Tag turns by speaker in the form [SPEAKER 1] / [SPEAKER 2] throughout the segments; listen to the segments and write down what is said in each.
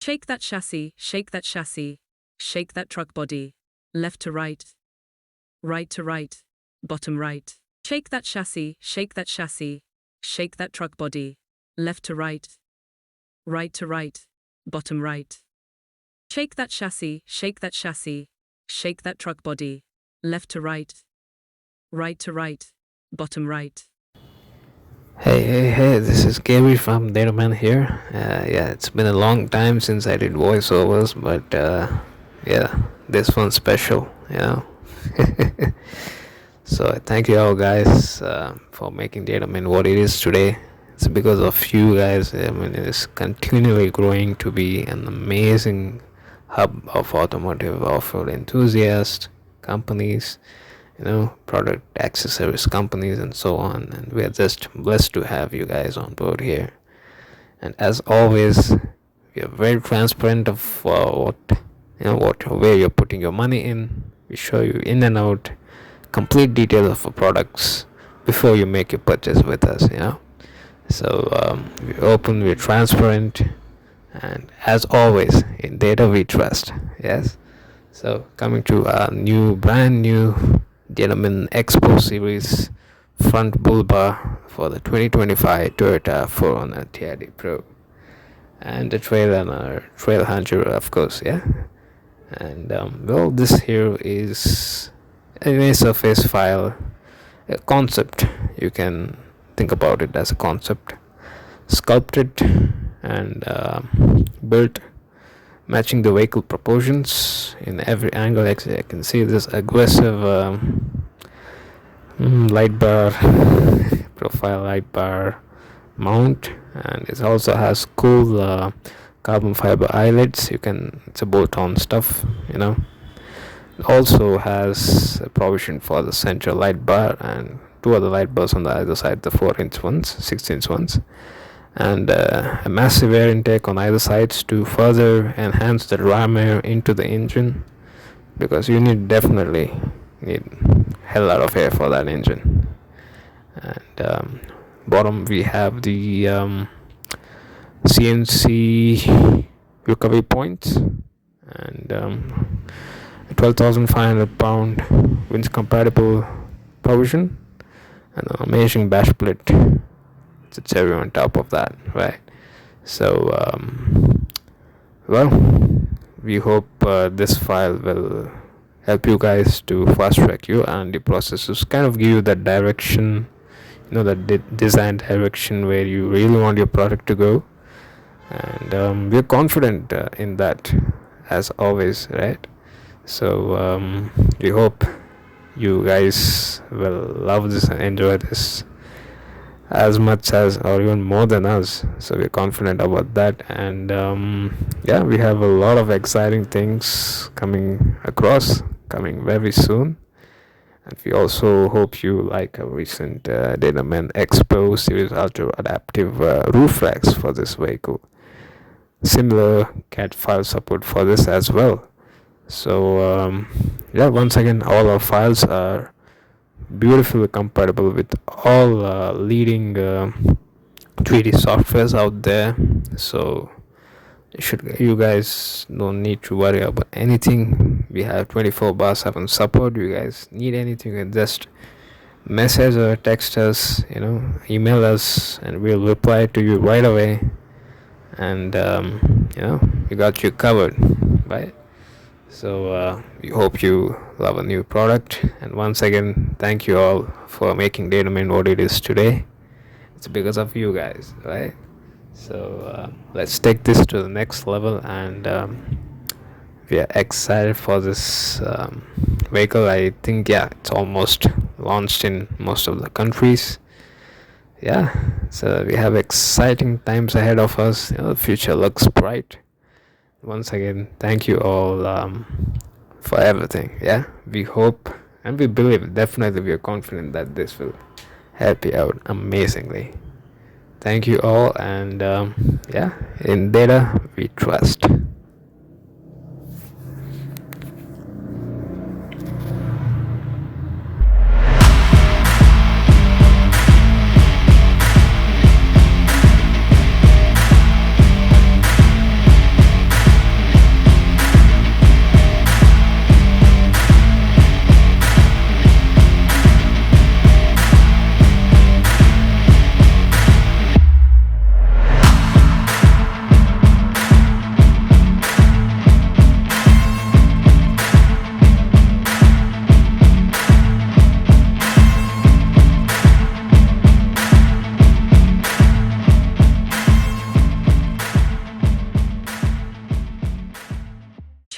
[SPEAKER 1] Shake that chassis, shake that chassis, shake that truck body. Left to right, right to right, bottom right. Shake that chassis, shake that chassis, shake that truck body. Left to right, right to right, bottom right. Shake that chassis, shake that chassis, shake that truck body. Left to right, right to right, bottom right.
[SPEAKER 2] Hey, this is Gary from Datamen here. Yeah, it's been a long time since I did voiceovers, but yeah, this one's special. So thank you all guys for making Datamen what it is today. It's because of you guys. I mean, it is continually growing to be an amazing hub of automotive off-road enthusiasts, companies, product accessories companies and so on, and we are just blessed to have you guys on board here. And as always, we are very transparent of where you're putting your money in. We show you in and out complete details of our products before you make your purchase with us. So we're open, we're transparent, and as always, in data we trust. Yes. So coming to our brand new Datamen Expo Series front bull bar for the 2025 Toyota 4Runner TRD Pro, and the Trail Hunter, of course. Yeah. And well, this here is a surface file, a concept. You can think about it as a concept, sculpted and built matching the vehicle proportions in every angle. Actually, I can see this aggressive light bar profile light bar mount, and it also has cool carbon fiber eyelets. It's a bolt-on stuff. It also has a provision for the central light bar and two other light bars on the other side, the 4-inch ones, 6-inch ones, and a massive air intake on either sides to further enhance the ram air into the engine, because you definitely need hell lot of air for that engine. And bottom we have the CNC recovery points and 12,500 pound winch compatible provision and an amazing bash split. It's a cherry on top of that, right? So well, we hope this file will help you guys to fast track you and the processes, kind of give you that direction, that design direction where you really want your product to go. And we're confident in that, as always, right? So we hope you guys will love this and enjoy this as much as or even more than us. So we're confident about that. And yeah, we have a lot of exciting things coming very soon. And we also hope you like a recent Datamen Expo Series Ultra Adaptive roof racks for this vehicle. Similar CAD file support for this as well. So yeah, once again, all our files are beautifully compatible with all leading 3D softwares out there. So you guys don't need to worry about anything. We have 24/7 support. You guys need anything, you can just message or text us, email us, and we'll reply to you right away. And we got you covered, right? So we hope you love a new product. And once again, thank you all for making Datamen what it is today. It's because of you guys, right? So let's take this to the next level, and we are excited for this vehicle. I think, yeah, it's almost launched in most of the countries. Yeah, so we have exciting times ahead of us. The future looks bright. Once again, thank you all for everything. Yeah, we hope and we believe, definitely we are confident that this will help you out amazingly. Thank you all, and yeah, in data we trust.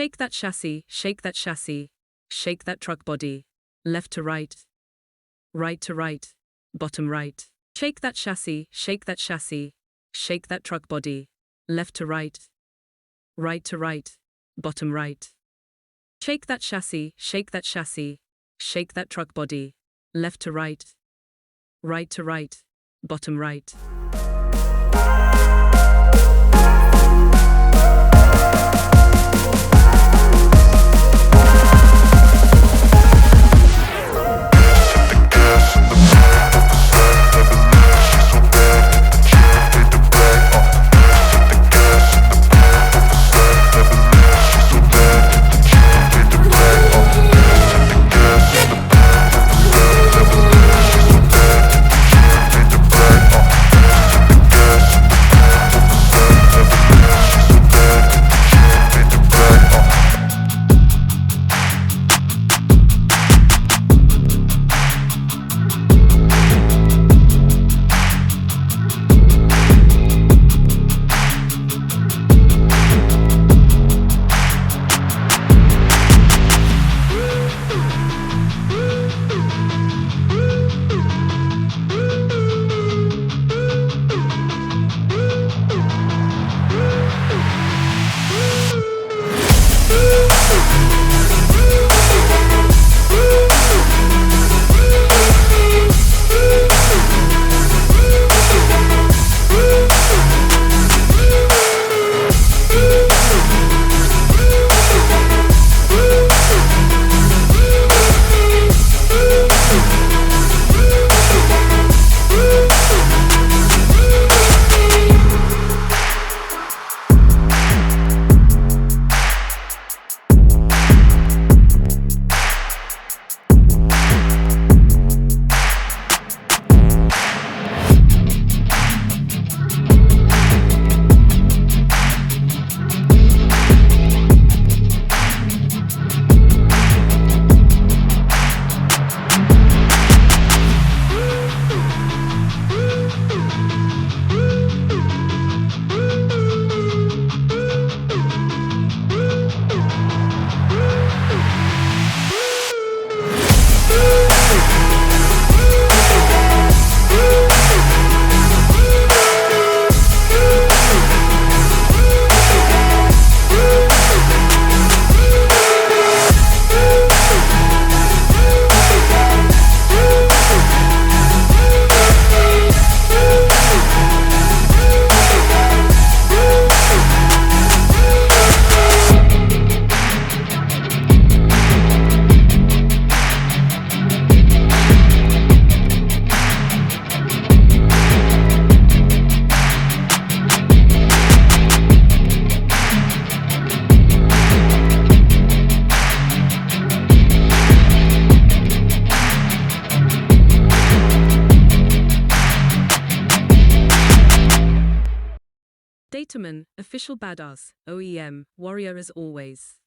[SPEAKER 1] Shake that chassis, shake that chassis, shake that truck body. Left to right, right to right, bottom right. Shake that chassis, shake that chassis, shake that truck body. Left to right, right to right, bottom right. Shake that chassis, shake that chassis, shake that truck body. Left to right, right to right, bottom right. Datamen, official badass, OEM, warrior as always.